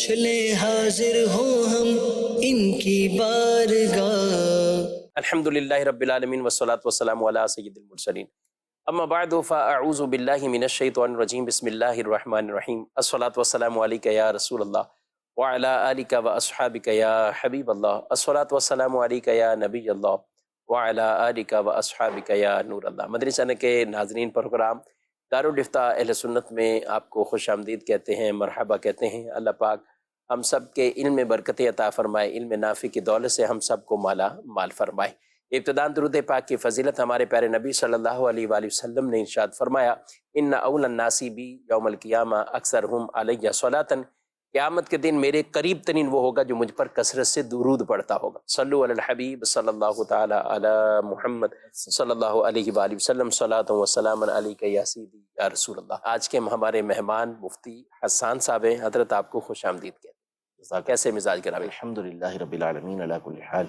پوچھ لے حاضر ہوں ہم ان کی بارگاہ۔ الحمدللہ رب العالمین والصلاة والسلام علی سید المرسلین، اما بعد فاعوذ باللہ من الشیطان الرجیم، بسم اللہ الرحمن الرحیم، الصلاة والسلام علیک یا رسول اللہ وعلی آلک واصحابک یا حبیب اللہ، الصلاة والسلام علیک یا نبی اللہ وعلی آلک واصحابک یا نور اللہ۔ مدنی چینل کے ناظرین، پروگرام دارالفتاء اہل سنت میں آپ کو خوش آمدید کہتے ہیں، مرحبا کہتے ہیں۔ اللہ پاک ہم سب کے علم میں برکتیں عطا فرمائے، علم نافع کی دولت سے ہم سب کو مالا مال فرمائے۔ ابتداً درود پاک کی فضیلت ہمارے پیارے نبی صلی اللہ علیہ وآلہ وسلم نے ارشاد فرمایا، ان اول الناس بی یوم القیامہ اکثرہم علیہ صلاۃ، قیامت کے دن میرے قریب ترین وہ ہوگا جو مجھ پر کثرت سے درود پڑھتا ہوگا۔ صلو علی الحبیب صلی اللہ تعالی علی محمد صلی اللہ علیہ وآلہ وسلم، صلاۃ و سلام علیک یا سیدی یا رسول اللہ۔ آج کے ہمارے مہمان مفتی حسان صاحب ہیں، حضرت آپ کو خوش آمدید کہتے ہیں۔ کیسے مزاج گرامی؟ الحمدللہ رب العالمین علی کل حال۔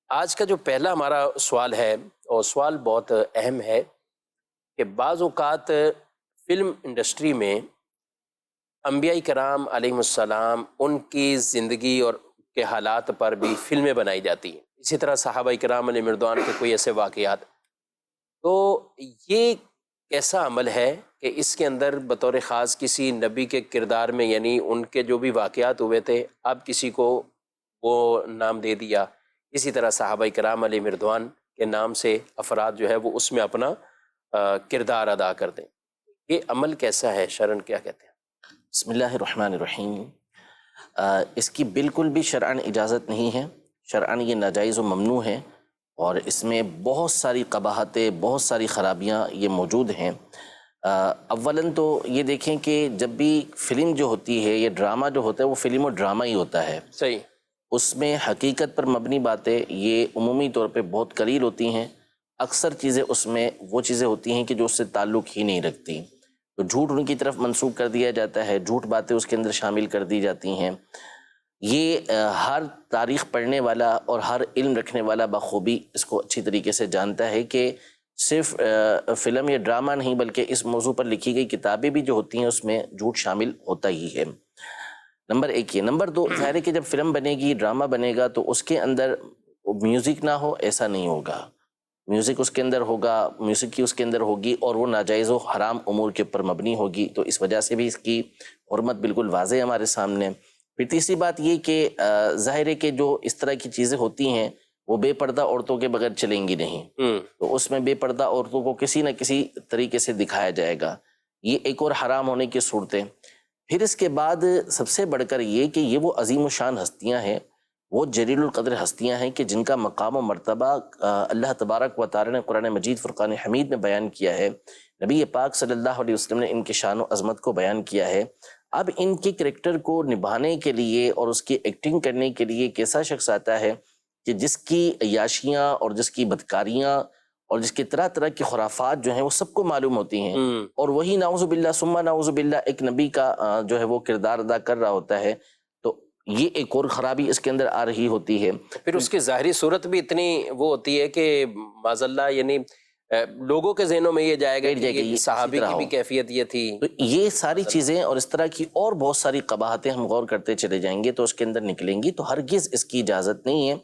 آج کا جو پہلا ہمارا سوال ہے، اور سوال بہت اہم ہے کہ بعض اوقات فلم انڈسٹری میں انبیاء کرام علیہ السلام ان کی زندگی اور کے حالات پر بھی فلمیں بنائی جاتی ہیں، اسی طرح صحابہ کرام علیہ مردوان کے کوئی ایسے واقعات۔ تو یہ کیسا عمل ہے کہ اس کے اندر بطور خاص کسی نبی کے کردار میں، یعنی ان کے جو بھی واقعات ہوئے تھے، اب کسی کو وہ نام دے دیا، اسی طرح صحابہ کرام علیہ مردوان کے نام سے افراد جو ہے وہ اس میں اپنا کردار ادا کر دیں، یہ عمل کیسا ہے، شرعاً کیا کہتے ہیں؟ بسم اللہ الرحمن الرحیم۔ اس کی بالکل بھی شرعاً اجازت نہیں ہے، شرعاً یہ ناجائز و ممنوع ہے، اور اس میں بہت ساری قباحتیں، بہت ساری خرابیاں یہ موجود ہیں۔ اولاً تو یہ دیکھیں کہ جب بھی فلم جو ہوتی ہے، یہ ڈرامہ جو ہوتا ہے، وہ فلم و ڈرامہ ہی ہوتا ہے۔ صحیح۔ اس میں حقیقت پر مبنی باتیں یہ عمومی طور پہ بہت قلیل ہوتی ہیں۔ اکثر چیزیں اس میں وہ چیزیں ہوتی ہیں کہ جو اس سے تعلق ہی نہیں رکھتی، تو جھوٹ ان کی طرف منسوب کر دیا جاتا ہے، جھوٹ باتیں اس کے اندر شامل کر دی جاتی ہیں۔ یہ ہر تاریخ پڑھنے والا اور ہر علم رکھنے والا بخوبی اس کو اچھی طریقے سے جانتا ہے کہ صرف فلم یا ڈرامہ نہیں، بلکہ اس موضوع پر لکھی گئی کتابیں بھی جو ہوتی ہیں اس میں جھوٹ شامل ہوتا ہی ہے۔ نمبر ایک یہ۔ نمبر دو، ظاہر ہے کہ جب فلم بنے گی، ڈرامہ بنے گا، تو اس کے اندر میوزک نہ ہو ایسا نہیں ہوگا، میوزک اس کے اندر ہوگا، موسیقی اس کے اندر ہوگی، اور وہ ناجائز و حرام امور کے اوپر مبنی ہوگی، تو اس وجہ سے بھی اس کی حرمت بالکل واضح ہے ہمارے سامنے۔ پھر تیسری بات یہ کہ ظاہر ہے کہ جو اس طرح کی چیزیں ہوتی ہیں وہ بے پردہ عورتوں کے بغیر چلیں گی نہیں، تو اس میں بے پردہ عورتوں کو کسی نہ کسی طریقے سے دکھایا جائے گا، یہ ایک اور حرام ہونے کی صورتیں۔ پھر اس کے بعد سب سے بڑھ کر یہ کہ یہ وہ عظیم و شان ہستیاں ہیں، وہ جلیل القدر ہستیاں ہیں کہ جن کا مقام و مرتبہ اللہ تبارک و تعالی نے قرآن مجید فرقان حمید میں بیان کیا ہے، نبی پاک صلی اللہ علیہ وسلم نے ان کی شان و عظمت کو بیان کیا ہے۔ اب ان کے کریکٹر کو نبھانے کے لیے اور اس کی ایکٹنگ کرنے کے لیے ایک ایسا شخص آتا ہے کہ جس کی عیاشیاں اور جس کی بدکاریاں اور جس کی طرح طرح کی خرافات جو ہیں وہ سب کو معلوم ہوتی ہیں، اور وہی نعوذ باللہ ثم نعوذ باللہ ایک نبی کا جو ہے وہ کردار ادا کر رہا ہوتا ہے، تو یہ ایک اور خرابی اس کے اندر آ رہی ہوتی ہے۔ پھر اس کی ظاہری صورت بھی اتنی وہ ہوتی ہے کہ معاذاللہ، یعنی لوگوں کے ذہنوں میں یہ جائے گا کہ یہ صحابی کی بھی کیفیت یہ تھی۔ تو یہ ساری چیزیں اور اس طرح کی اور بہت ساری قباحتیں ہم غور کرتے چلے جائیں گے تو اس کے اندر نکلیں گی، تو ہرگز اس کی اجازت نہیں ہے،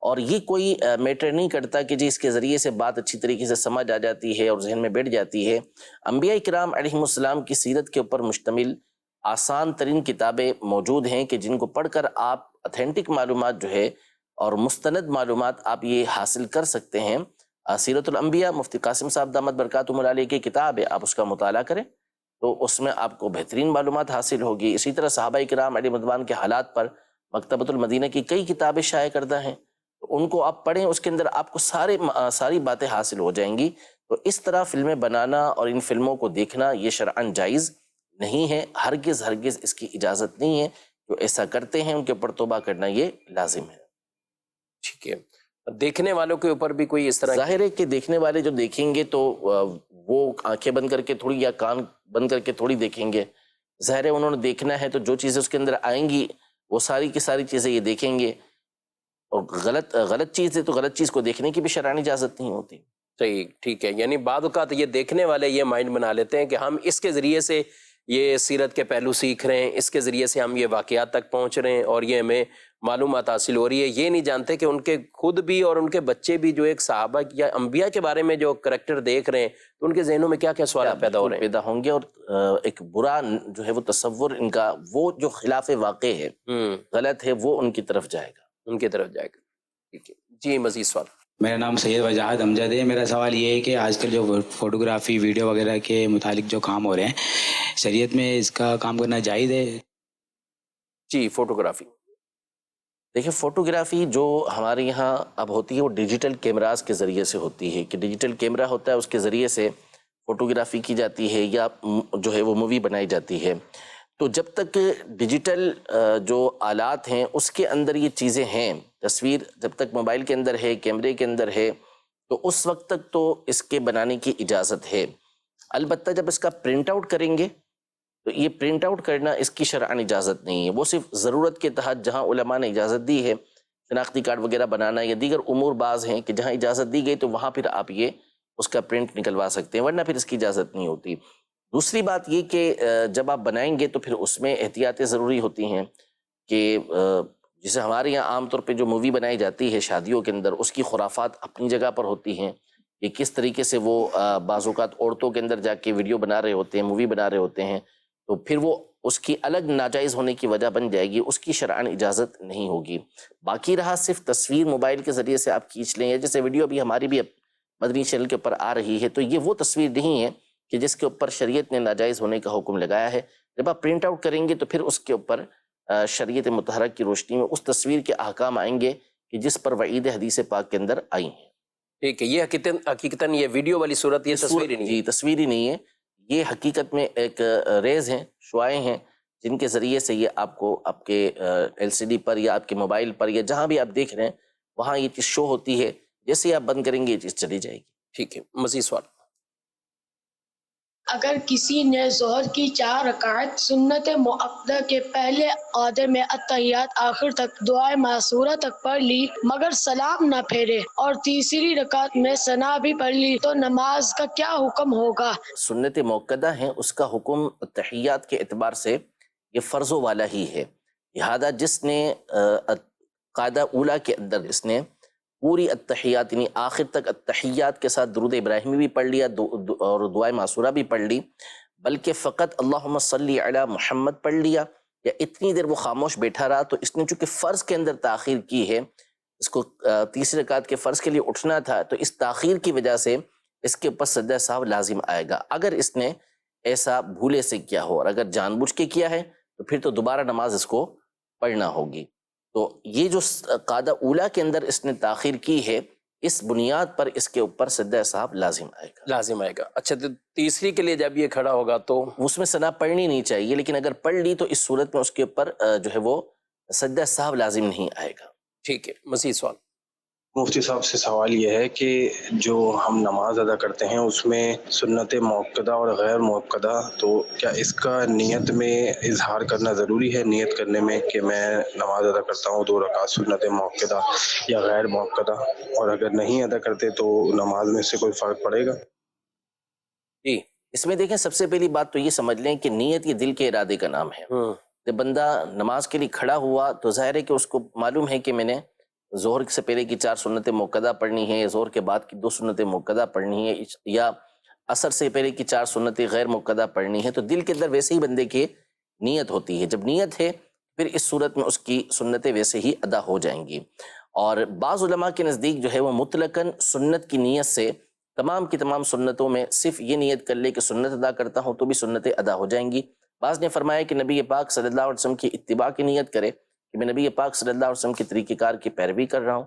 اور یہ کوئی میٹر نہیں کرتا کہ جی اس کے ذریعے سے بات اچھی طریقے سے سمجھ آ جاتی ہے اور ذہن میں بیٹھ جاتی ہے۔ انبیاء کرام علیہ السلام کی سیرت کے اوپر مشتمل آسان ترین کتابیں موجود ہیں کہ جن کو پڑھ کر آپ اتھینٹک معلومات جو ہے اور مستند معلومات آپ یہ حاصل کر سکتے ہیں۔ سیرت الانبیاء مفتی قاسم صاحب دامت برکاتہم العالیہ کی کتاب ہے، آپ اس کا مطالعہ کریں تو اس میں آپ کو بہترین معلومات حاصل ہوگی۔ اسی طرح صحابہ کرام علیہ رضوان کے حالات پر مکتبۃ المدینہ کی کئی کتابیں شائع کردہ ہیں، تو ان کو آپ پڑھیں، اس کے اندر آپ کو ساری باتیں حاصل ہو جائیں گی۔ تو اس طرح فلمیں بنانا اور ان فلموں کو دیکھنا یہ شرعاً جائز نہیں ہے، ہرگز اس کی اجازت نہیں ہے۔ جو ایسا کرتے ہیں ان کے اوپر توبہ کرنا یہ لازم ہے۔ ٹھیک ہے، دیکھنے والوں کے اوپر بھی کوئی اس طرح ظاہر ہے کہ دیکھنے والے جو دیکھیں گے تو وہ آنکھیں بند کر کے تھوڑی یا کان بند کر کے تھوڑی دیکھیں گے، ظاہر ہے انہوں نے دیکھنا ہے تو جو چیزیں اس کے اندر آئیں گی وہ ساری کی ساری چیزیں یہ دیکھیں گے، اور غلط چیز ہے تو غلط چیز کو دیکھنے کی بھی شرعی اجازت نہیں ہوتی۔ صحیح، ٹھیک ہے، یعنی بعض اوقات یہ دیکھنے والے یہ مائنڈ بنا لیتے ہیں کہ ہم اس کے ذریعے سے یہ سیرت کے پہلو سیکھ رہے ہیں، اس کے ذریعے سے ہم یہ واقعات تک پہنچ رہے ہیں اور یہ ہمیں معلومات حاصل ہو رہی ہے، یہ نہیں جانتے کہ ان کے خود بھی اور ان کے بچے بھی جو ایک صحابہ یا انبیاء کے بارے میں جو کریکٹر دیکھ رہے ہیں تو ان کے ذہنوں میں کیا کیا سوالات پیدا ہو رہے ہیں، پیدا ہوں گے، اور ایک برا جو ہے وہ تصور ان کا، وہ جو خلاف واقع ہے، غلط ہے، وہ ان کی طرف جائے گا، ان کی طرف جائے گا۔ ٹھیک ہے جی، مزید سوال۔ میرا نام سید وجاہت امجد ہے۔ میرا سوال یہ ہے کہ آج کل جو فوٹوگرافی ویڈیو وغیرہ کے متعلق جو کام ہو رہے ہیں، شریعت میں اس کا کام کرنا جائز ہے؟ جی، فوٹوگرافی دیکھیں فوٹوگرافی جو ہمارے یہاں اب ہوتی ہے وہ ڈیجیٹل کیمراز کے ذریعے سے ہوتی ہے، کہ ڈیجیٹل کیمرہ ہوتا ہے، اس کے ذریعے سے فوٹوگرافی کی جاتی ہے یا جو ہے وہ مووی بنائی جاتی ہے۔ تو جب تک ڈیجیٹل جو آلات ہیں اس کے اندر یہ چیزیں ہیں، تصویر جب تک موبائل کے اندر ہے، کیمرے کے اندر ہے، تو اس وقت تک تو اس کے بنانے کی اجازت ہے۔ البتہ جب اس کا پرنٹ آؤٹ کریں گے تو یہ پرنٹ آؤٹ کرنا اس کی شرعاً اجازت نہیں ہے، وہ صرف ضرورت کے تحت جہاں علماء نے اجازت دی ہے، شناختی کارڈ وغیرہ بنانا یا دیگر امور بعض ہیں کہ جہاں اجازت دی گئی تو وہاں پھر آپ یہ اس کا پرنٹ نکلوا سکتے ہیں، ورنہ پھر اس کی اجازت نہیں ہوتی۔ دوسری بات یہ کہ جب آپ بنائیں گے تو پھر اس میں احتیاطیں ضروری ہوتی ہیں کہ جسے ہمارے یہاں عام طور پہ جو مووی بنائی جاتی ہے شادیوں کے اندر، اس کی خرافات اپنی جگہ پر ہوتی ہیں کہ کس طریقے سے وہ بعض اوقات عورتوں کے اندر جا کے ویڈیو بنا رہے ہوتے ہیں، مووی بنا رہے ہوتے ہیں، تو پھر وہ اس کی الگ ناجائز ہونے کی وجہ بن جائے گی، اس کی شرعاً اجازت نہیں ہوگی۔ باقی رہا صرف تصویر موبائل کے ذریعے سے آپ کھینچ لیں، یا جیسے ویڈیو ابھی ہماری بھی مدنی چینل کے اوپر آ رہی ہے، تو یہ وہ تصویر نہیں ہے کہ جس کے اوپر شریعت نے ناجائز ہونے کا حکم لگایا ہے۔ جب آپ پرنٹ آؤٹ کریں گے تو پھر اس کے اوپر شریعت مطہرہ کی روشنی میں اس تصویر کے احکام آئیں گے کہ جس پر وعید حدیث پاک کے اندر آئی ہیں۔ ٹھیک ہے، یہ حقیقتاً یہ ویڈیو والی صورت یہ تصویر ہی نہیں ہے۔ جی، تصویر ہی نہیں ہے، یہ حقیقت میں ایک ریز ہیں، شعاعیں ہیں، جن کے ذریعے سے یہ آپ کو آپ کے ایل سی ڈی پر یا آپ کے موبائل پر یا جہاں بھی آپ دیکھ رہے ہیں وہاں یہ چیز شو ہوتی ہے، جیسے ہی آپ بند کریں گے یہ چیز چلی جائے گی۔ ٹھیک ہے، مزید سوال۔ اگر کسی نے ظہر کی 4 رکعت سنت مؤکدہ کے پہلے آدھے میں اتحیات آخر تک دعائے معصورہ تک پڑھ لی مگر سلام نہ پھیرے اور تیسری رکعت میں ثنا بھی پڑھ لی تو نماز کا کیا حکم ہوگا؟ سنت موقدہ ہیں، اس کا حکم تحیات کے اعتبار سے یہ فرضوں والا ہی ہے، لہذا جس نے قاعدہ اولیٰ کے اندر اس نے پوری التحیات یعنی آخر تک التحیات کے ساتھ درود ابراہیمی بھی پڑھ لیا اور دعائے معصورہ بھی پڑھ لی، بلکہ فقط اللہم صلی علی محمد پڑھ لیا، یا اتنی دیر وہ خاموش بیٹھا رہا، تو اس نے چونکہ فرض کے اندر تاخیر کی ہے، اس کو تیسری رکعت کے فرض کے لیے اٹھنا تھا، تو اس تاخیر کی وجہ سے اس کے اوپر سجدہ سہو لازم آئے گا۔ اگر اس نے ایسا بھولے سے کیا ہو اور اگر جان بوجھ کے کیا ہے تو پھر تو دوبارہ نماز اس کو پڑھنا ہوگی۔ تو یہ جو قاعدہ اولیٰ کے اندر اس نے تاخیر کی ہے، اس بنیاد پر اس کے اوپر سجدہ سہو لازم آئے گا۔ لازم آئے گا۔ اچھا، تو تیسری کے لیے جب یہ کھڑا ہوگا تو اس میں ثنا پڑھنی نہیں چاہیے، لیکن اگر پڑھ لی تو اس صورت میں اس کے اوپر جو ہے وہ سجدہ سہو لازم نہیں آئے گا۔ ٹھیک ہے، مزید سوال۔ مفتی صاحب سے سوال یہ ہے کہ جو ہم نماز ادا کرتے ہیں اس میں سنت موقدہ اور غیر موقدہ، تو کیا اس کا نیت میں اظہار کرنا ضروری ہے، نیت کرنے میں کہ میں نماز ادا کرتا ہوں 2 رکعت سنت موقدہ یا غیر موقدہ، اور اگر نہیں ادا کرتے تو نماز میں سے کوئی فرق پڑے گا؟ جی، اس میں دیکھیں سب سے پہلی بات تو یہ سمجھ لیں کہ نیت یہ دل کے ارادے کا نام ہے۔ جب بندہ نماز کے لیے کھڑا ہوا تو ظاہر ہے کہ اس کو معلوم ہے کہ میں نے ظہر سے پہلے کی 4 سنت موقدہ پڑھنی ہے، یا ظہر کے بعد کی 2 سنت موقدہ پڑھنی ہے، یا عصر سے پہلے کی 4 سنت غیر موقدہ پڑھنی ہے، تو دل کے اندر ویسے ہی بندے کی نیت ہوتی ہے۔ جب نیت ہے پھر اس صورت میں اس کی سنتیں ویسے ہی ادا ہو جائیں گی۔ اور بعض علماء کے نزدیک جو ہے وہ مطلقاً سنت کی نیت سے تمام کی تمام سنتوں میں صرف یہ نیت کر لے کہ سنت ادا کرتا ہوں تو بھی سنتیں ادا ہو جائیں گی۔ بعض نے فرمایا کہ نبی پاک صلی اللہ علیہ وسلم کی اتباع کی نیت کرے کہ میں نبی پاک صلی اللہ علیہ وسلم کے طریقہ کار کی پیروی کر رہا ہوں،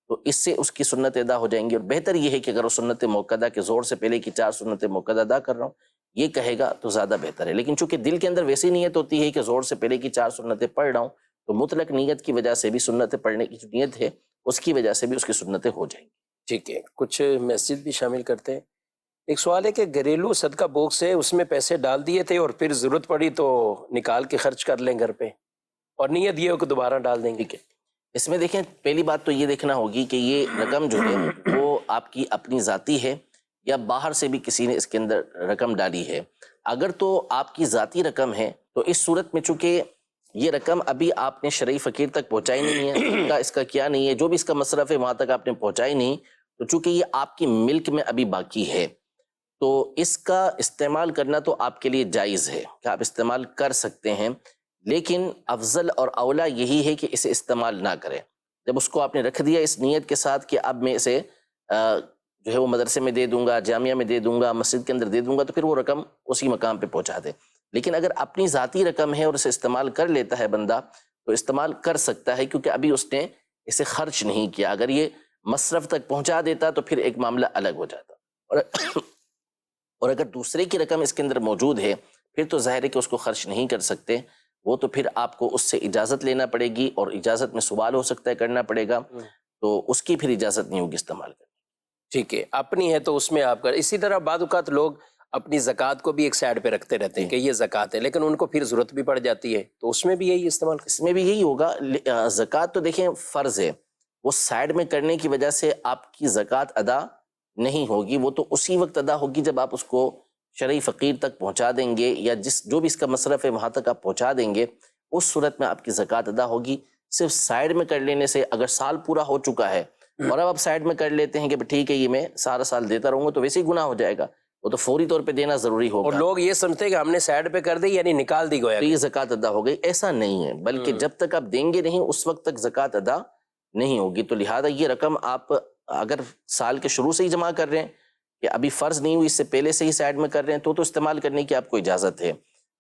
تو اس سے اس کی سنت ادا ہو جائیں گی۔ اور بہتر یہ ہے کہ اگر وہ سنت موقدہ کے زور سے پہلے کی 4 سنت موقدہ ادا کر رہا ہوں یہ کہے گا تو زیادہ بہتر ہے، لیکن چونکہ دل کے اندر ویسی نیت ہوتی ہے کہ زور سے پہلے کی 4 سنتیں پڑھ رہا ہوں، تو مطلق نیت کی وجہ سے بھی سنتیں پڑھنے کی جو نیت ہے اس کی وجہ سے بھی اس کی سنتیں ہو جائیں گی۔ ٹھیک ہے، کچھ مسجد بھی شامل کرتے ہیں۔ ایک سوال ہے کہ گھریلو صدقہ باکس ہے، اس میں پیسے ڈال دیے تھے اور پھر ضرورت پڑی تو نکال کے خرچ کر لیں گھر پہ، اور نیت یہ ہو کہ دوبارہ ڈال دیں گے۔ ٹھیک ہے، اس میں دیکھیں پہلی بات تو یہ دیکھنا ہوگی کہ یہ رقم جو ہے وہ آپ کی اپنی ذاتی ہے یا باہر سے بھی کسی نے اس کے اندر رقم ڈالی ہے. اگر تو آپ کی ذاتی رقم ہے تو اس صورت میں چونکہ یہ رقم ابھی آپ نے شرعی فقیر تک پہنچائی نہیں ہے، اس کا کیا نہیں ہے، جو بھی اس کا مصرف ہے وہاں تک آپ نے پہنچائی نہیں، تو چونکہ یہ آپ کی ملک میں ابھی باقی ہے تو اس کا استعمال کرنا تو آپ کے لیے جائز ہے کہ آپ استعمال کر سکتے ہیں، لیکن افضل اور اولا یہی ہے کہ اسے استعمال نہ کریں. جب اس کو آپ نے رکھ دیا اس نیت کے ساتھ کہ اب میں اسے جو ہے وہ مدرسے میں دے دوں گا، جامعہ میں دے دوں گا، مسجد کے اندر دے دوں گا، تو پھر وہ رقم اسی مقام پہ پہنچا دے. لیکن اگر اپنی ذاتی رقم ہے اور اسے استعمال کر لیتا ہے بندہ تو استعمال کر سکتا ہے، کیونکہ ابھی اس نے اسے خرچ نہیں کیا. اگر یہ مصرف تک پہنچا دیتا تو پھر ایک معاملہ الگ ہو جاتا. اور اگر دوسرے کی رقم اس کے اندر موجود ہے پھر تو ظاہر ہے کہ اس کو خرچ نہیں کر سکتے، وہ تو پھر آپ کو اس سے اجازت لینا پڑے گی، اور اجازت میں سوال ہو سکتا ہے کرنا پڑے گا، تو اس کی پھر اجازت نہیں ہوگی استعمال کرنے. ٹھیک ہے، اپنی ہے تو اس میں آپ کر. اسی طرح بعض اوقات لوگ اپنی زکوٰۃ کو بھی ایک سائڈ پہ رکھتے رہتے ہیں کہ یہ زکوٰۃ ہے، لیکن ان کو پھر ضرورت بھی پڑ جاتی ہے تو اس میں بھی یہی استعمال کریں. اس میں بھی یہی ہوگا. زکوٰۃ تو دیکھیں فرض ہے، وہ سائڈ میں کرنے کی وجہ سے آپ کی زکوٰۃ ادا نہیں ہوگی، وہ تو اسی وقت ادا ہوگی جب آپ اس کو شرعی فقیر تک پہنچا دیں گے، یا جو بھی اس کا مصرف ہے وہاں تک آپ پہنچا دیں گے، اس صورت میں آپ کی زکوٰۃ ادا ہوگی. صرف سائڈ میں کر لینے سے اگر سال پورا ہو چکا ہے اور اب آپ سائڈ میں کر لیتے ہیں کہ ٹھیک ہے یہ میں سارا سال دیتا رہوں گا، تو ویسے ہی گناہ ہو جائے گا. وہ تو فوری طور پہ دینا ضروری ہوگا. اور لوگ یہ سمجھتے ہیں کہ ہم نے سائڈ پہ کر دی یعنی نکال دی گویا تو یہ زکوٰۃ ادا ہو گئی. ایسا نہیں ہے، بلکہ جب تک آپ دیں گے نہیں اس وقت تک زکوٰۃ ادا نہیں ہوگی. تو لہٰذا یہ رقم آپ اگر سال کے شروع سے ہی جمع کر رہے ہیں کہ ابھی فرض نہیں ہوئی اس سے پہلے سے ہی سائڈ میں کر رہے ہیں تو استعمال کرنے کی آپ کو اجازت ہے.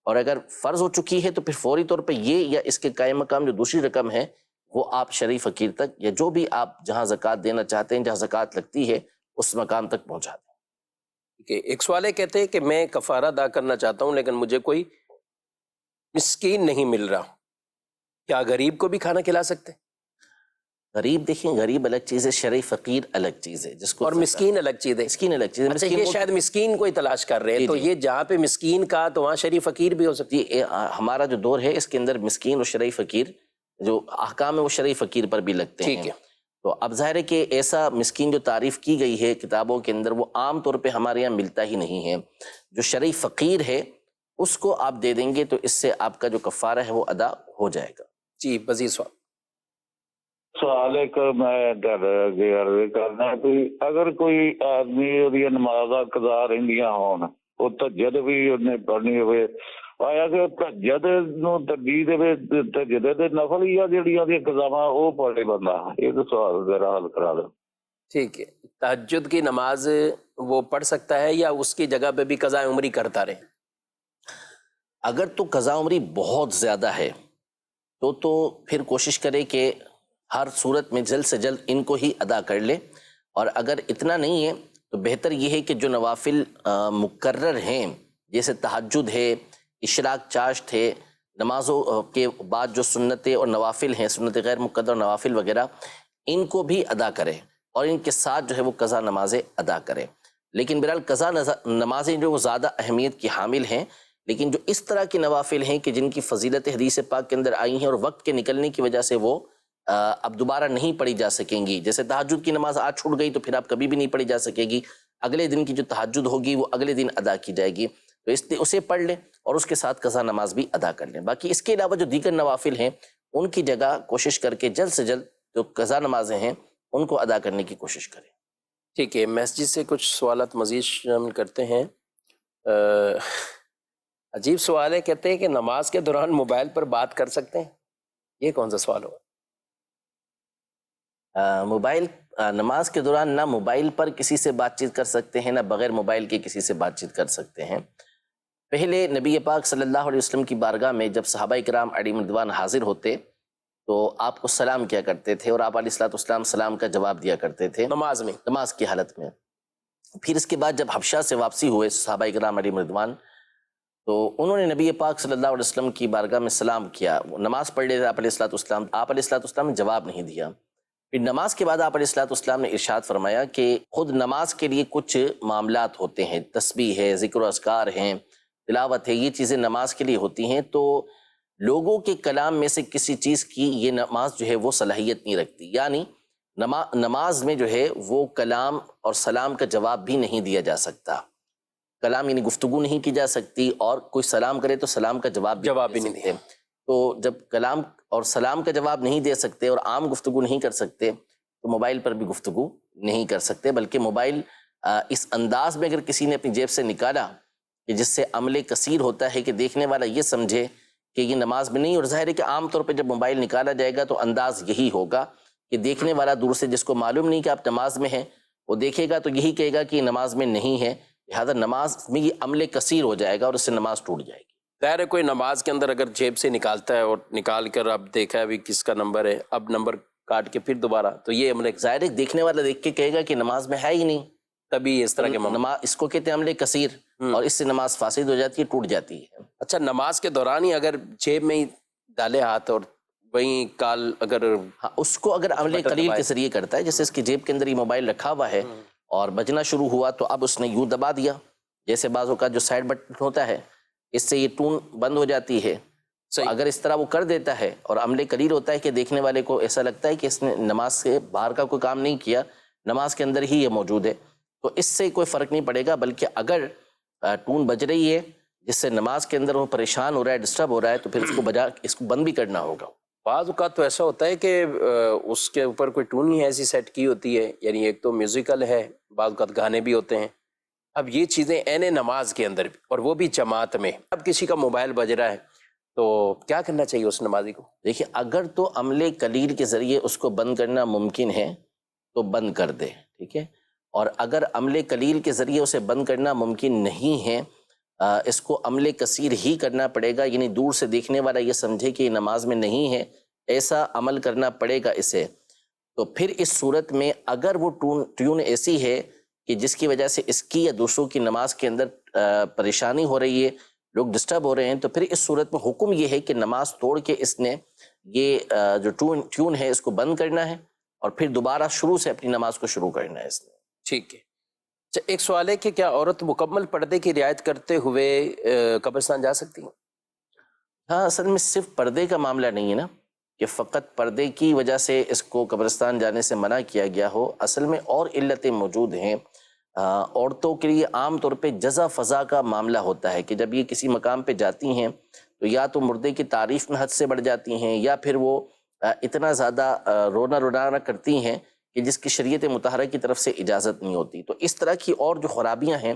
اور اگر فرض ہو چکی ہے تو پھر فوری طور پہ یہ یا اس کے قائم مقام جو دوسری رقم ہے وہ آپ شرعی فقیر تک یا جو بھی آپ جہاں زکوٰۃ دینا چاہتے ہیں، جہاں زکوٰۃ لگتی ہے، اس مقام تک پہنچا دیں. ایک سوال ہے، کہتے ہیں کہ میں کفارہ ادا کرنا چاہتا ہوں لیکن مجھے کوئی مسکین نہیں مل رہا، کیا غریب کو بھی کھانا کھلا سکتے؟ غریب دیکھیں، غریب الگ چیز ہے، شرعی فقیر الگ چیز ہے، جس کو اور مسکین الگ چیز ہے. مسکین الگ چیز ہے. اچھا، یہ شاید مسکین کو ہی تلاش کر رہے ہیں، تو یہ جہاں پہ مسکین کا تو وہاں شرعی فقیر بھی ہو سکتی ہے. ہمارا جو دور ہے اس کے اندر مسکین اور شرعی فقیر جو احکام ہے وہ شرعی فقیر پر بھی لگتے ہیں. ٹھیک ہے. تو اب ظاہر ہے کہ ایسا مسکین جو تعریف کی گئی ہے کتابوں کے اندر وہ عام طور پہ ہمارے یہاں ملتا ہی نہیں ہے. جو شرعی فقیر ہے اس کو آپ دے دیں گے تو اس سے آپ کا جو کفارہ ہے وہ ادا ہو جائے گا. جی مزید سوال ایک میں عرض کرنا کہ اگر کوئی آدمی نمازاں قضا رہندیاں ہون وہ تہجد بھی انہیں پڑھنی ہوئے، آیا کہ تہجد نو ترجیح دے تہجد دے نفل یا جڑیاں دی قضاواں وہ پڑھے بندہ، یہ تو سوال ذرا حل کرا دو. ٹھیک ہے، تہجد کی نماز وہ پڑھ سکتا ہے یا اس کی جگہ پہ بھی قضاء عمری کرتا رہے؟ اگر تو قضاء عمری بہت زیادہ ہے تو پھر کوشش کرے کہ ہر صورت میں جلد سے جلد ان کو ہی ادا کر لے. اور اگر اتنا نہیں ہے تو بہتر یہ ہے کہ جو نوافل مقرر ہیں جیسے تہجد ہے، اشراق چاشت ہے، نمازوں کے بعد جو سنتیں اور نوافل ہیں، سنت غیر مقدر نوافل وغیرہ، ان کو بھی ادا کرے اور ان کے ساتھ جو ہے وہ قضا نمازیں ادا کرے. لیکن بہرحال قضا نمازیں جو وہ زیادہ اہمیت کی حامل ہیں، لیکن جو اس طرح کی نوافل ہیں کہ جن کی فضیلت حدیث پاک کے اندر آئی ہیں اور وقت کے نکلنے کی وجہ سے وہ اب دوبارہ نہیں پڑھی جا سکیں گی، جیسے تہجد کی نماز آج چھوٹ گئی تو پھر آپ کبھی بھی نہیں پڑھی جا سکے گی، اگلے دن کی جو تہجد ہوگی وہ اگلے دن ادا کی جائے گی، تو اس لیے اسے پڑھ لیں اور اس کے ساتھ قضا نماز بھی ادا کر لیں. باقی اس کے علاوہ جو دیگر نوافل ہیں ان کی جگہ کوشش کر کے جلد سے جلد جو قضا نمازیں ہیں ان کو ادا کرنے کی کوشش کریں. ٹھیک ہے، مسجد سے کچھ سوالات مزید شامل کرتے ہیں. عجیب سوال ہے، کہتے ہیں کہ نماز کے دوران موبائل پر بات کر سکتے ہیں، یہ کون سا سوال ہوا؟ موبائل نماز کے دوران نہ موبائل پر کسی سے بات چیت کر سکتے ہیں، نہ بغیر موبائل کے کسی سے بات چیت کر سکتے ہیں. پہلے نبی پاک صلی اللہ علیہ وسلم کی بارگاہ میں جب صحابہ کرام علیہم رضوان حاضر ہوتے تو آپ کو سلام کیا کرتے تھے اور آپ علیہ الصلوۃ والسلام سلام کا جواب دیا کرتے تھے نماز کی حالت میں. پھر اس کے بعد جب حبشہ سے واپسی ہوئے صحابہ کرام علیہم رضوان تو انہوں نے نبی پاک صلی اللہ علیہ وسلم کی بارگاہ میں سلام کیا، نماز پڑھ لیتے آپ علیہ الصلوۃ والسلام نے جواب نہیں دیا. پھر نماز کے بعد آپ علیہ الصلوۃ والسلام نے ارشاد فرمایا کہ خود نماز کے لیے کچھ معاملات ہوتے ہیں، تسبیح ہے، ذکر و اذکار ہیں، تلاوت ہے، یہ چیزیں نماز کے لیے ہوتی ہیں، تو لوگوں کے کلام میں سے کسی چیز کی یہ نماز جو ہے وہ صلاحیت نہیں رکھتی. یعنی نماز میں جو ہے وہ کلام اور سلام کا جواب بھی نہیں دیا جا سکتا. کلام یعنی گفتگو نہیں کی جا سکتی، اور کوئی سلام کرے تو سلام کا جواب بھی نہیں دے. تو جب کلام اور سلام کا جواب نہیں دے سکتے اور عام گفتگو نہیں کر سکتے تو موبائل پر بھی گفتگو نہیں کر سکتے. بلکہ موبائل اس انداز میں اگر کسی نے اپنی جیب سے نکالا کہ جس سے عمل کثیر ہوتا ہے کہ دیکھنے والا یہ سمجھے کہ یہ نماز میں نہیں، اور ظاہر ہے کہ عام طور پہ جب موبائل نکالا جائے گا تو انداز یہی ہوگا کہ دیکھنے والا دور سے جس کو معلوم نہیں کہ آپ نماز میں ہیں، وہ دیکھے گا تو یہی کہے گا کہ یہ نماز میں نہیں ہے، لہذا نماز میں یہ عمل کثیر ہو جائے گا اور اس سے نماز ٹوٹ جائے گی. ظاہر ہے کوئی نماز کے اندر اگر جیب سے نکالتا ہے اور نکال کر اب دیکھا ہے بھی کس کا نمبر ہے، اب نمبر کاٹ کے پھر دوبارہ، تو یہ عمل ظاہر ہے دیکھنے والا دیکھ کے کہے گا کہ نماز میں ہے ہی نہیں، تبھی اس طرح کے نماز اس کو کہتے ہیں عمل کثیر، اور اس سے نماز فاسد ہو جاتی ہے، ٹوٹ جاتی ہے. اچھا، نماز کے دوران ہی اگر جیب میں ہی ڈالے ہاتھ اور وہیں کال اگر اس کو اگر عمل قلیل کے ذریعے کرتا ہے، جیسے اس کی جیب کے اندر یہ موبائل رکھا ہوا ہے اور بجنا شروع ہوا تو اب اس نے یوں دبا دیا، جیسے بعضوں کا جو سائڈ بٹن ہوتا ہے اس سے یہ ٹون بند ہو جاتی ہے. اگر اس طرح وہ کر دیتا ہے اور عمل قلیل ہوتا ہے کہ دیکھنے والے کو ایسا لگتا ہے کہ اس نے نماز سے باہر کا کوئی کام نہیں کیا، نماز کے اندر ہی یہ موجود ہے، تو اس سے کوئی فرق نہیں پڑے گا. بلکہ اگر ٹون بج رہی ہے جس سے نماز کے اندر وہ پریشان ہو رہا ہے، ڈسٹرب ہو رہا ہے، تو پھر اس کو بند بھی کرنا ہوگا. بعض اوقات تو ایسا ہوتا ہے کہ اس کے اوپر کوئی ٹون ہی ایسی سیٹ کی ہوتی ہے، یعنی ایک تو میوزیکل ہے، بعض اوقات گانے بھی ہوتے ہیں. اب یہ چیزیں عین نماز کے اندر بھی، اور وہ بھی جماعت میں، اب کسی کا موبائل بج رہا ہے تو کیا کرنا چاہیے اس نمازی کو؟ دیکھیں، اگر تو عمل قلیل کے ذریعے اس کو بند کرنا ممکن ہے تو بند کر دے، ٹھیک ہے. اور اگر عمل قلیل کے ذریعے اسے بند کرنا ممکن نہیں ہے، اس کو عمل کثیر ہی کرنا پڑے گا، یعنی دور سے دیکھنے والا یہ سمجھے کہ یہ نماز میں نہیں ہے، ایسا عمل کرنا پڑے گا اسے. تو پھر اس صورت میں اگر وہ ٹیون ایسی ہے کہ جس کی وجہ سے اس کی یا دوسروں کی نماز کے اندر پریشانی ہو رہی ہے، لوگ ڈسٹرب ہو رہے ہیں، تو پھر اس صورت میں حکم یہ ہے کہ نماز توڑ کے اس نے یہ جو ٹیون ہے اس کو بند کرنا ہے اور پھر دوبارہ شروع سے اپنی نماز کو شروع کرنا ہے اس نے. ٹھیک ہے. اچھا، ایک سوال ہے کہ کیا عورت مکمل پردے کی رعایت کرتے ہوئے قبرستان جا سکتی ہیں؟ ہاں، اصل میں صرف پردے کا معاملہ نہیں ہے نا کہ فقط پردے کی وجہ سے اس کو قبرستان جانے سے منع کیا گیا ہو. اصل میں اور علتیں موجود ہیں. عورتوں کے لیے عام طور پہ جزا فضا کا معاملہ ہوتا ہے کہ جب یہ کسی مقام پہ جاتی ہیں تو یا تو مردے کی تعریف میں حد سے بڑھ جاتی ہیں، یا پھر وہ اتنا زیادہ رونا کرتی ہیں کہ جس کی شریعت مطہرہ کی طرف سے اجازت نہیں ہوتی. تو اس طرح کی اور جو خرابیاں ہیں،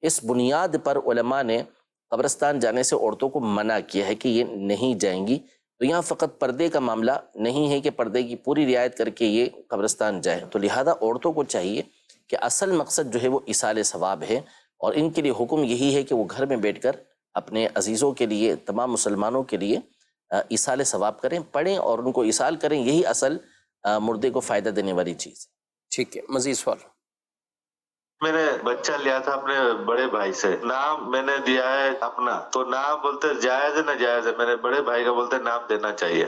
اس بنیاد پر علماء نے قبرستان جانے سے عورتوں کو منع کیا ہے کہ یہ نہیں جائیں گی. تو یہاں فقط پردے کا معاملہ نہیں ہے کہ پردے کی پوری رعایت کر کے یہ قبرستان جائیں. تو لہذا عورتوں کو چاہیے کہ اصل مقصد جو ہے وہ ایصال ثواب ہے، اور ان کے لیے حکم یہی ہے کہ وہ گھر میں بیٹھ کر اپنے عزیزوں کے لیے، تمام مسلمانوں کے لیے ایصال ثواب کریں، پڑھیں اور ان کو ایصال کریں. یہی اصل مردے کو فائدہ دینے والی چیز ہے. ٹھیک ہے، مزید سوال. میں نے بچہ لیا تھا اپنے بڑے بھائی سے، نام میں نے دیا ہے اپنا، تو نام بولتے جائز ہے ناجائز ہے؟ میرے بڑے بھائی کا بولتے نام دینا چاہیے.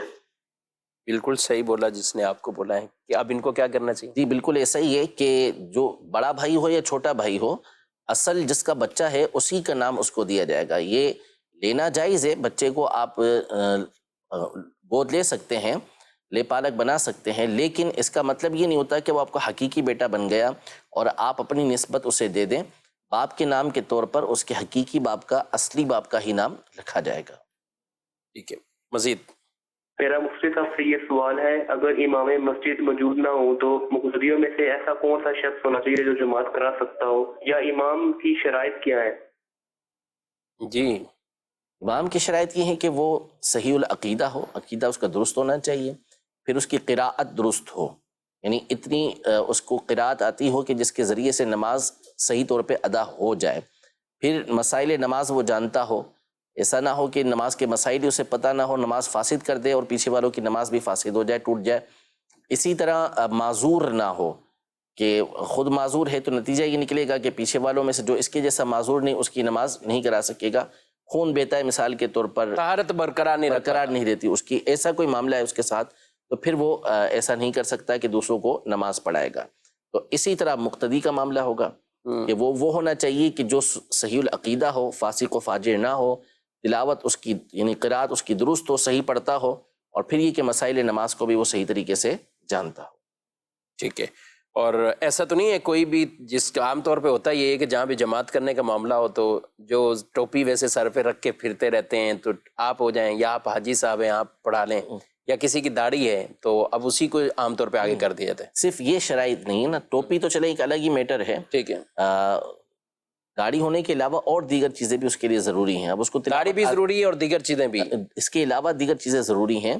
بالکل صحیح بولا جس نے آپ کو بولا ہے کہ اب ان کو کیا کرنا چاہیے. جی بالکل ایسا ہی ہے کہ جو بڑا بھائی ہو یا چھوٹا بھائی ہو، اصل جس کا بچہ ہے اسی کا نام اس کو دیا جائے گا. یہ لینا جائز ہے، بچے کو آپ گود لے سکتے ہیں، لے پالک بنا سکتے ہیں، لیکن اس کا مطلب یہ نہیں ہوتا کہ وہ آپ کا حقیقی بیٹا بن گیا اور آپ اپنی نسبت اسے دے دیں. باپ کے نام کے طور پر اس کے حقیقی باپ کا، اصلی باپ کا ہی نام رکھا جائے گا. ٹھیک ہے، مزید. میرا مفتی صاحب سے یہ سوال ہے، اگر امام مسجد موجود نہ ہو تو مقتدیوں میں سے ایسا کون سا شخص ہونا چاہیے جو جماعت کرا سکتا ہو، یا امام کی شرائط کیا ہے؟ جی، امام کی شرائط یہ ہے کہ وہ صحیح العقیدہ ہو، عقیدہ اس کا درست ہونا چاہیے، پھر اس کی قراءت درست ہو، یعنی اتنی اس کو قراءت آتی ہو کہ جس کے ذریعے سے نماز صحیح طور پہ ادا ہو جائے، پھر مسائل نماز وہ جانتا ہو. ایسا نہ ہو کہ نماز کے مسائل اسے پتہ نہ ہو، نماز فاسد کر دے اور پیچھے والوں کی نماز بھی فاسد ہو جائے، ٹوٹ جائے. اسی طرح معذور نہ ہو کہ خود معذور ہے تو نتیجہ یہ نکلے گا کہ پیچھے والوں میں سے جو اس کے جیسا معذور نہیں اس کی نماز نہیں کرا سکے گا. خون بہتا ہے مثال کے طور پر، طہارت برقرار نہیں رہتی اس کی، ایسا کوئی معاملہ ہے اس کے ساتھ، تو پھر وہ ایسا نہیں کر سکتا کہ دوسروں کو نماز پڑھائے گا. تو اسی طرح مقتدی کا معاملہ ہوگا کہ وہ ہونا چاہیے کہ جو صحیح العقیدہ ہو، فاسق و فاجر نہ ہو، تلاوت اس کی یعنی قرات اس کی درست ہو، صحیح پڑھتا ہو، اور پھر یہ کہ مسائل نماز کو بھی وہ صحیح طریقے سے جانتا ہو. ٹھیک ہے. اور ایسا تو نہیں ہے کوئی بھی، جس عام طور پہ ہوتا یہ ہے کہ جہاں بھی جماعت کرنے کا معاملہ ہو تو جو ٹوپی ویسے سر پہ رکھ کے پھرتے رہتے ہیں تو آپ ہو جائیں، یا آپ حاجی صاحب ہیں آپ پڑھا لیں، یا کسی کی داڑھی ہے تو اب اسی کو عام طور پہ آگے کر دیا جاتا ہے. صرف یہ شرائط نہیں ہے نا، ٹوپی تو چلے ایک الگ ہی میٹر ہے، ٹھیک ہے. داڑھی ہونے کے علاوہ اور دیگر چیزیں بھی اس کے لیے ضروری ہیں. اب اس کو داڑھی بھی ضروری ہے اور دیگر چیزیں بھی. اس کے علاوہ دیگر چیزیں ضروری ہیں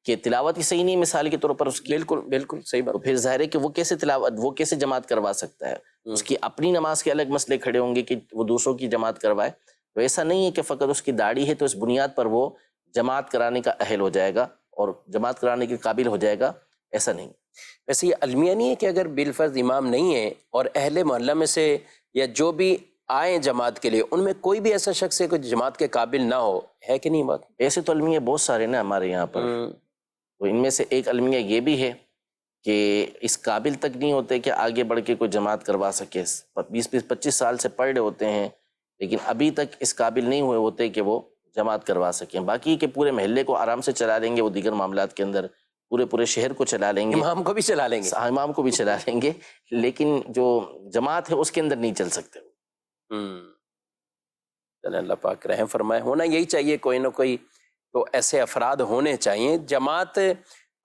کہ تلاوت ہی صحیح نہیں، مثال کے طور پر اس کی، بالکل بالکل صحیح بات. تو پھر ظاہر ہے کہ وہ کیسے تلاوت، وہ کیسے جماعت کروا سکتا ہے؟ اس کی اپنی نماز کے الگ مسئلے کھڑے ہوں گے کہ وہ دوسروں کی جماعت کروائے. تو ایسا نہیں ہے کہ فقط اس کی داڑھی ہے تو اس بنیاد پر وہ جماعت کرانے کا اہل ہو جائے گا اور جماعت کرانے کے قابل ہو جائے گا، ایسا نہیں. ویسے یہ المیہ نہیں ہے کہ اگر بالفرض امام نہیں ہے اور اہل محلہ میں سے یا جو بھی آئیں جماعت کے لیے ان میں کوئی بھی ایسا شخص ہے کہ جماعت کے قابل نہ ہو، ہے کہ نہیں بات؟ ایسے تو المیہ بہت سارے نا ہمارے یہاں پر. تو ان میں سے ایک المیہ یہ بھی ہے کہ اس قابل تک نہیں ہوتے کہ آگے بڑھ کے کوئی جماعت کروا سکے. 20-25 سال سے پڑھ رہے ہوتے ہیں لیکن ابھی تک اس قابل نہیں ہوئے ہوتے کہ وہ جماعت کروا سکیں. باقی کہ پورے محلے کو آرام سے چلا لیں گے، وہ دیگر معاملات کے اندر پورے شہر کو چلا لیں گے، امام کو بھی چلا لیں گے، امام کو بھی چلا لیں گے، لیکن جو جماعت ہے اس کے اندر نہیں چل سکتے. چلیں اللہ پاک رحم فرمائے. ہونا یہی چاہیے، کوئی نہ کوئی تو ایسے افراد ہونے چاہیے. جماعت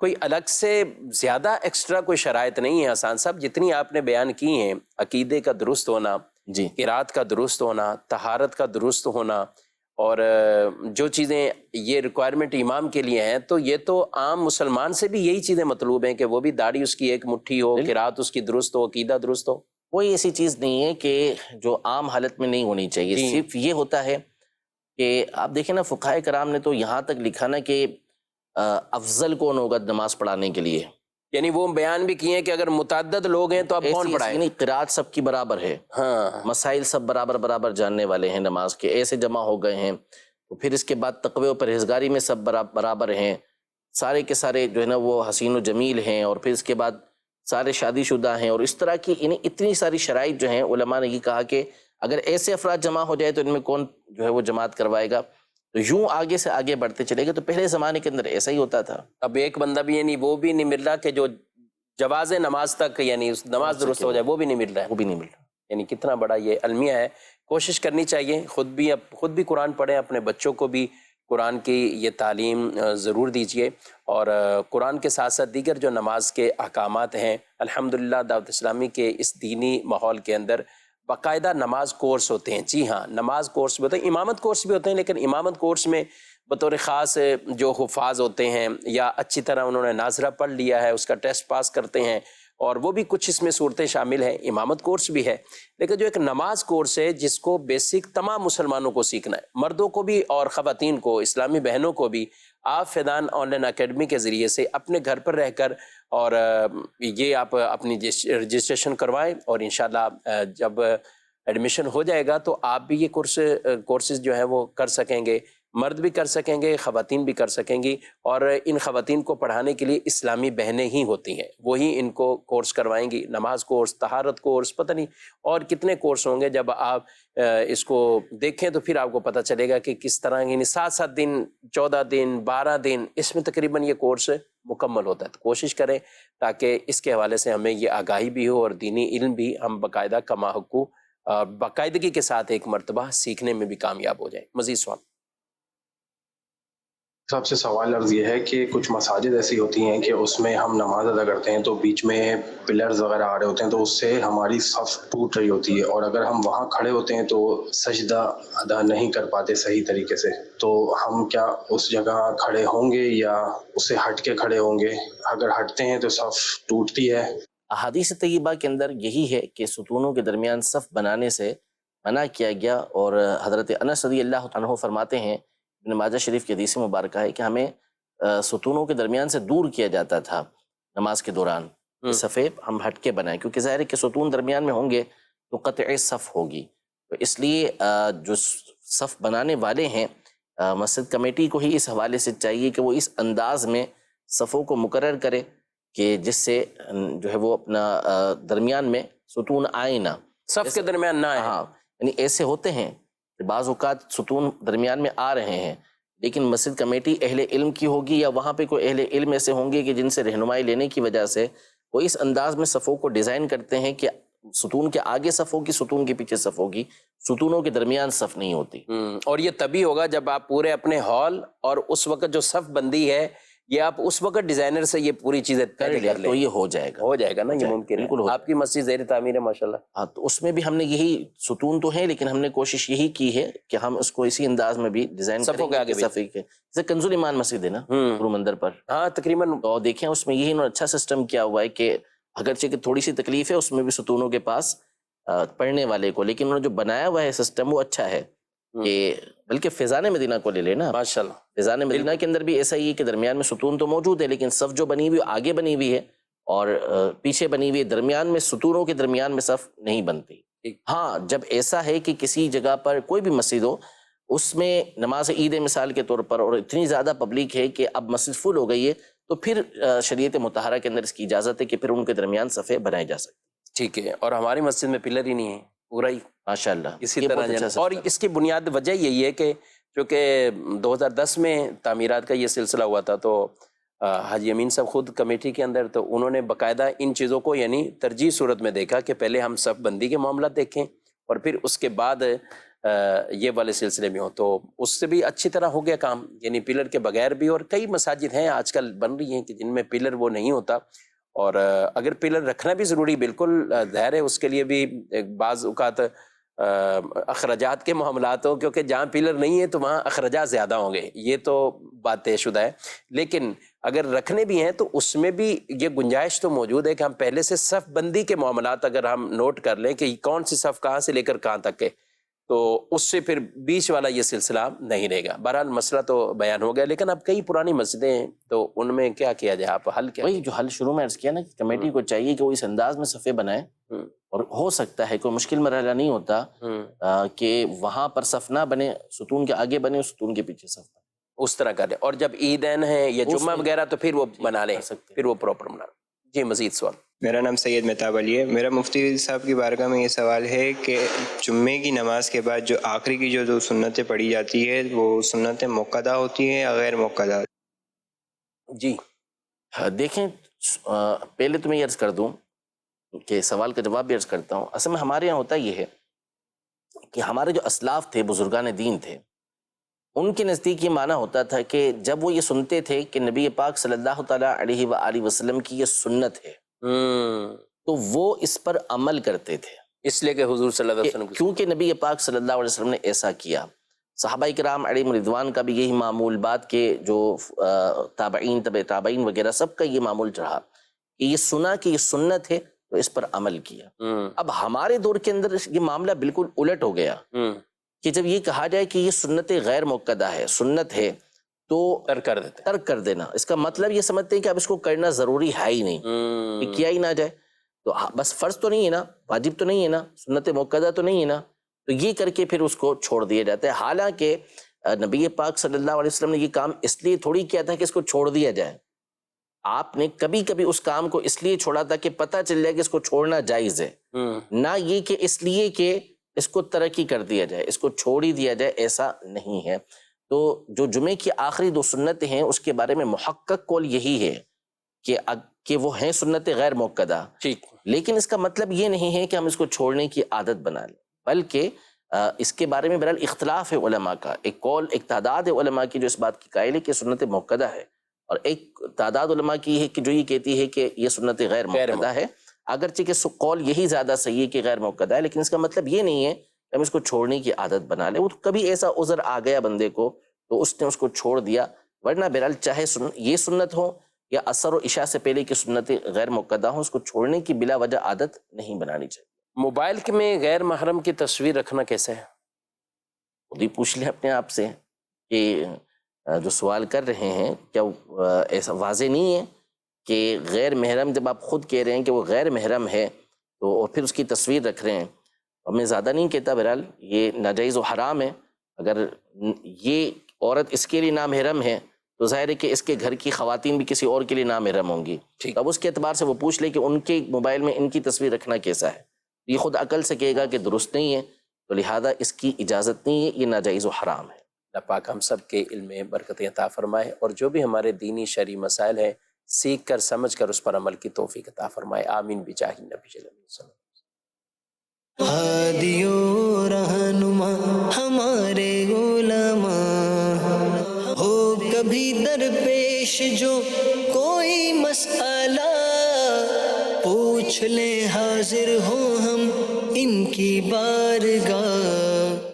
کوئی الگ سے زیادہ ایکسٹرا کوئی شرائط نہیں ہے حسان صاحب، جتنی آپ نے بیان کی ہیں. عقیدے کا درست ہونا، جی، قرات کا درست ہونا، طہارت کا درست ہونا، اور جو چیزیں یہ ریکوائرمنٹ امام کے لیے ہیں تو یہ تو عام مسلمان سے بھی یہی چیزیں مطلوب ہیں کہ وہ بھی داڑھی اس کی ایک مٹھی ہو، قرات اس کی درست ہو، عقیدہ درست ہو. کوئی ایسی چیز نہیں ہے کہ جو عام حالت میں نہیں ہونی چاہیے. صرف یہ ہوتا ہے کہ آپ دیکھیں نا، فقہائے کرام نے تو یہاں تک لکھا نا کہ افضل کون ہوگا نماز پڑھانے کے لیے، یعنی وہ بیان بھی کیے ہیں کہ اگر متعدد لوگ ہیں تو اب کون پڑھائے. یعنی قرات سب کی برابر ہے، ہاں، مسائل سب برابر جاننے والے ہیں نماز کے، ایسے جمع ہو گئے ہیں. تو پھر اس کے بعد تقوی و پرہیزگاری میں سب برابر ہیں، سارے کے سارے جو ہے نا وہ حسین و جمیل ہیں، اور پھر اس کے بعد سارے شادی شدہ ہیں، اور اس طرح کی یعنی اتنی ساری شرائط جو ہیں. علماء نے یہ کہا کہ اگر ایسے افراد جمع ہو جائے تو ان میں کون جو ہے وہ جماعت کروائے گا. تو یوں آگے سے آگے بڑھتے چلے گا. تو پہلے زمانے کے اندر ایسا ہی ہوتا تھا. اب ایک بندہ بھی یعنی وہ بھی نہیں مل رہا کہ جو جواز نماز تک یعنی اس نماز درست ہو جائے، وہ بھی نہیں مل رہا ہے. وہ بھی نہیں مل رہا. یعنی کتنا بڑا یہ المیہ ہے. کوشش کرنی چاہیے خود بھی قرآن پڑھیں، اپنے بچوں کو بھی قرآن کی یہ تعلیم ضرور دیجیے. اور قرآن کے ساتھ ساتھ دیگر جو نماز کے احکامات ہیں، الحمدللہ دعوت اسلامی کے اس دینی ماحول کے اندر باقاعدہ نماز کورس ہوتے ہیں. جی ہاں، نماز کورس بھی ہوتے ہیں، امامت کورس بھی ہوتے ہیں، لیکن امامت کورس میں بطور خاص جو حفاظ ہوتے ہیں یا اچھی طرح انہوں نے ناظرہ پڑھ لیا ہے اس کا ٹیسٹ پاس کرتے ہیں، اور وہ بھی کچھ اس میں صورتیں شامل ہیں. امامت کورس بھی ہے، لیکن جو ایک نماز کورس ہے جس کو بیسک تمام مسلمانوں کو سیکھنا ہے، مردوں کو بھی اور خواتین کو، اسلامی بہنوں کو بھی. آپ فیضان آن لائن اکیڈمی کے ذریعے سے اپنے گھر پر رہ کر اور یہ آپ اپنی رجسٹریشن کروائیں، اور انشاءاللہ جب ایڈمیشن ہو جائے گا تو آپ بھی یہ کورسز جو ہیں وہ کر سکیں گے. مرد بھی کر سکیں گے، خواتین بھی کر سکیں گی. اور ان خواتین کو پڑھانے کے لیے اسلامی بہنیں ہی ہوتی ہیں، وہی ان کو کورس کروائیں گی. نماز کورس، طہارت کورس، پتہ نہیں اور کتنے کورس ہوں گے. جب آپ اس کو دیکھیں تو پھر آپ کو پتہ چلے گا کہ کس طرح یعنی 7 دن 14 دن 12 دن اس میں تقریباً یہ کورس مکمل ہوتا ہے. تو کوشش کریں تاکہ اس کے حوالے سے ہمیں یہ آگاہی بھی ہو اور دینی علم بھی ہم باقاعدہ کما حقوق باقاعدگی کے ساتھ ایک مرتبہ سیکھنے میں بھی کامیاب ہو جائیں. مزید سوال سب سے سوال عرض یہ ہے کہ کچھ مساجد ایسی ہوتی ہیں کہ اس میں ہم نماز ادا کرتے ہیں تو بیچ میں پلرز وغیرہ آ رہے ہوتے ہیں تو اس سے ہماری صف ٹوٹ رہی ہوتی ہے، اور اگر ہم وہاں کھڑے ہوتے ہیں تو سجدہ ادا نہیں کر پاتے صحیح طریقے سے. تو ہم کیا اس جگہ کھڑے ہوں گے یا اس سے ہٹ کے کھڑے ہوں گے؟ اگر ہٹتے ہیں تو صف ٹوٹتی ہے. احادیث طیبہ کے اندر یہی ہے کہ ستونوں کے درمیان صف بنانے سے منع کیا گیا. اور حضرت انس رضی اللہ عنہ فرماتے ہیں، ابن ماجہ شریف کی حدیث مبارکہ ہے کہ ہمیں ستونوں کے درمیان سے دور کیا جاتا تھا نماز کے دوران. صفے ہم ہٹ کے بنائیں، کیونکہ ظاہر ہے کہ ستون درمیان میں ہوں گے تو قطع صف ہوگی. تو اس لیے جو صف بنانے والے ہیں مسجد کمیٹی کو ہی اس حوالے سے چاہیے کہ وہ اس انداز میں صفوں کو مقرر کرے کہ جس سے جو ہے وہ اپنا درمیان میں ستون آئے نہ، صف کے درمیان نہ آئے. ہاں، یعنی ایسے ہوتے ہیں کہ بعض اوقات ستون درمیان میں آ رہے ہیں، لیکن مسجد کمیٹی اہل علم کی ہوگی یا وہاں پہ کوئی اہل علم ایسے ہوں گے کہ جن سے رہنمائی لینے کی وجہ سے وہ اس انداز میں صفوں کو ڈیزائن کرتے ہیں کہ ستون کے آگے صف ہوگی، ستون کے پیچھے صف ہوگی، ستونوں کے درمیان صف نہیں ہوتی۔ اور یہ تبھی ہوگا جب آپ پورے اپنے ہال اور اس وقت جو صف بندی ہے یہ آپ اس وقت ڈیزائنر سے یہ پوری چیزیں کر طے کر لیں تو یہ ہو جائے گا، ہو جائے گا نا، یہ ممکن بالکل ہے۔ آپ کی مسجد زیر تعمیر ہے ماشاءاللہ۔ ہاں، تو اس میں بھی ہم نے یہی ستون تو ہیں، لیکن ہم نے کوشش یہی کی ہے کہ ہم اس کو اسی انداز میں بھی ڈیزائن صفوں کے آگے بھی۔ صفے کے، جیسے کنز الایمان مسجد ہے نا گرو مندر پر، ہاں تقریباً تو دیکھیں اس میں یہی انہوں نے اچھا سسٹم کیا ہوا ہے کہ اگرچہ کہ تھوڑی سی تکلیف ہے اس میں بھی ستونوں کے پاس پڑھنے والے کو، لیکن انہوں نے جو بنایا ہوا ہے سسٹم وہ اچھا ہے کہ بلکہ فیضان مدینہ کو لے لینا، ماشاءاللہ فیضان مدینہ کے اندر بھی ایسا ہی ہے کہ درمیان میں ستون تو موجود ہے، لیکن صف جو بنی ہوئی آگے بنی ہوئی ہے اور پیچھے بنی ہوئی ہے، درمیان میں ستونوں کے درمیان میں صف نہیں بنتی۔ ہاں جب ایسا ہے کہ کسی جگہ پر کوئی بھی مسجد ہو، اس میں نماز عید مثال کے طور پر اور اتنی زیادہ پبلک ہے کہ اب مسجد فل ہو گئی ہے، تو پھر شریعت مطہرہ کے اندر اس کی اجازت ہے کہ پھر ان کے درمیان صفیں بنائے جا سکتے۔ ٹھیک ہے، اور ہماری مسجد میں پلر ہی نہیں ہے، پورا ہی ماشاءاللہ اسی یہ طرح بہت اچھا اور سسٹم ہے۔ اس کی بنیاد وجہ یہی ہے کہ چونکہ 2010 میں تعمیرات کا یہ سلسلہ ہوا تھا، تو حاجی امین صاحب خود کمیٹی کے اندر، تو انہوں نے باقاعدہ ان چیزوں کو یعنی ترجیح صورت میں دیکھا کہ پہلے ہم صف بندی کے معاملات دیکھیں اور پھر اس کے بعد یہ والے سلسلے میں ہوں، تو اس سے بھی اچھی طرح ہو گیا کام، یعنی پلر کے بغیر بھی۔ اور کئی مساجد ہیں آج کل بن رہی ہیں کہ جن میں پلر وہ نہیں ہوتا، اور اگر پلر رکھنا بھی ضروری، بالکل ظاہر ہے اس کے لیے بھی بعض اوقات اخراجات کے معاملات ہوں، کیونکہ جہاں پلر نہیں ہے تو وہاں اخراجات زیادہ ہوں گے، یہ تو بات طے شدہ ہے۔ لیکن اگر رکھنے بھی ہیں تو اس میں بھی یہ گنجائش تو موجود ہے کہ ہم پہلے سے صف بندی کے معاملات اگر ہم نوٹ کر لیں کہ کون سی صف کہاں سے لے کر کہاں تک ہے، تو اس سے پھر بیچ والا یہ سلسلہ نہیں رہے گا۔ بہرحال مسئلہ تو بیان ہو گیا، لیکن اب کئی پرانی مسجدیں ہیں تو ان میں کیا کیا جائے، آپ حل کیا؟ وہی جو حل شروع میں عرض کیا نا کہ کمیٹی کو چاہیے کہ وہ اس انداز میں صفے بنائے، اور ہو سکتا ہے کوئی مشکل مرحلہ نہیں ہوتا کہ وہاں پر صف نہ بنے، ستون کے آگے بنے اور ستون کے پیچھے صف بنے، اس طرح کر لیں۔ اور جب عیدین ہیں یا جمعہ وغیرہ تو پھر وہ بنا لیں، پھر وہ پراپر بنا لیں۔ جی مزید سوال؟ میرا نام سید مہتاب علی ہے۔ میرا مفتی صاحب کی بارگاہ میں یہ سوال ہے کہ جمعے کی نماز کے بعد جو آخری کی جو سنتیں پڑھی جاتی ہے وہ سنتیں موقدہ ہوتی ہیں یا غیر موقدہ؟ جی دیکھیں پہلے تو میں یہ عرض کر دوں کہ سوال کا جواب بھی عرض کرتا ہوں۔ اصل میں ہمارے یہاں ہوتا یہ ہے کہ ہمارے جو اسلاف تھے، بزرگان دین تھے، ان کے نزدیک یہ معنی ہوتا تھا کہ جب وہ یہ سنتے تھے کہ نبی پاک صلی اللہ تعالیٰ علیہ وآلہ وسلم کی یہ سنت ہے تو وہ اس پر عمل کرتے تھے، اس لیے کہ حضور صلی اللہ علیہ وسلم کیونکہ نبی پاک صلی اللہ علیہ وسلم نے ایسا کیا۔ صحابہ کرام علیہم رضوان کا بھی یہی معمول، بعد کے جو تابعین، تبع تابعین وغیرہ سب کا یہ معمول رہا کہ یہ سنا کہ یہ سنت ہے تو اس پر عمل کیا۔ اب ہمارے دور کے اندر یہ معاملہ بالکل الٹ ہو گیا کہ جب یہ کہا جائے کہ یہ سنت غیر موقدہ ہے، سنت ہے، تو ترک کر دینا، اس کا مطلب یہ سمجھتے ہیں کہ اب اس کو کرنا ضروری ہے ہی نہیں، کہ کیا ہی نہ جائے، تو بس فرض تو نہیں ہے نا، واجب تو نہیں ہے نا، سنت موقدہ تو نہیں ہے نا، تو یہ کر کے پھر اس کو چھوڑ دیا جاتا ہے۔ حالانکہ نبی پاک صلی اللہ علیہ وسلم نے یہ کام اس لیے تھوڑی کیا تھا کہ اس کو چھوڑ دیا جائے، آپ نے کبھی کبھی اس کام کو اس لیے چھوڑا تھا کہ پتہ چل جائے کہ اس کو چھوڑنا جائز ہے، نہ یہ کہ اس لیے کہ اس کو ترقی کر دیا جائے، اس کو چھوڑ ہی دیا جائے، ایسا نہیں ہے۔ تو جو جمعے کی آخری دو سنتیں ہیں اس کے بارے میں محقق قول یہی ہے کہ وہ ہیں سنت غیر موقدہ، لیکن اس کا مطلب یہ نہیں ہے کہ ہم اس کو چھوڑنے کی عادت بنا لیں، بلکہ اس کے بارے میں بہرحال اختلاف ہے علماء کا۔ ایک قول، ایک تعداد ہے علماء کی جو اس بات کی قائل ہے کہ سنت موقدہ ہے، اور ایک تعداد علماء کی ہے کہ جو یہ کہتی ہے کہ یہ سنت غیر موقدہ ہے، اگرچہ کہ قول یہی زیادہ صحیح ہے کہ غیر موقدہ ہے، لیکن اس کا مطلب یہ نہیں ہے کہ ہم اس کو چھوڑنے کی عادت بنا لیں۔ وہ کبھی ایسا عذر آ گیا بندے کو تو اس نے اس کو چھوڑ دیا، ورنہ بہرحال چاہے یہ سنت ہو یا عصر و عشاء سے پہلے کی سنت غیر موقدہ ہوں، اس کو چھوڑنے کی بلا وجہ عادت نہیں بنانی چاہیے۔ موبائل میں غیر محرم کی تصویر رکھنا کیسا ہے؟ خود ہی پوچھ لیں اپنے آپ سے کہ جو سوال کر رہے ہیں کیا ایسا واضح نہیں ہے کہ غیر محرم، جب آپ خود کہہ رہے ہیں کہ وہ غیر محرم ہے تو اور پھر اس کی تصویر رکھ رہے ہیں، اور میں زیادہ نہیں کہتا، بہرحال یہ ناجائز و حرام ہے۔ اگر یہ عورت اس کے لیے نامحرم ہے تو ظاہر ہے کہ اس کے گھر کی خواتین بھی کسی اور کے لیے نامحرم ہوں گی، اب اس کے اعتبار سے وہ پوچھ لے کہ ان کے موبائل میں ان کی تصویر رکھنا کیسا ہے، یہ خود عقل سے کہے گا کہ درست نہیں ہے، تو لہذا اس کی اجازت نہیں ہے، یہ ناجائز و حرام ہے۔ اللہ پاک ہم سب کے علم میں برکت عطا فرمائے، اور جو بھی ہمارے دینی شرعی مسائل ہیں سیکھ کر سمجھ کر اس پر عمل کی توفیق عطا فرمائے. آمین بجاہ النبی صلی اللہ علیہ وسلم. ہادی و رہنما ہمارے علماء، ہو کبھی درپیش جو کوئی مسئلہ، پوچھ لیں حاضر ہوں ہم ان کی بارگاہ.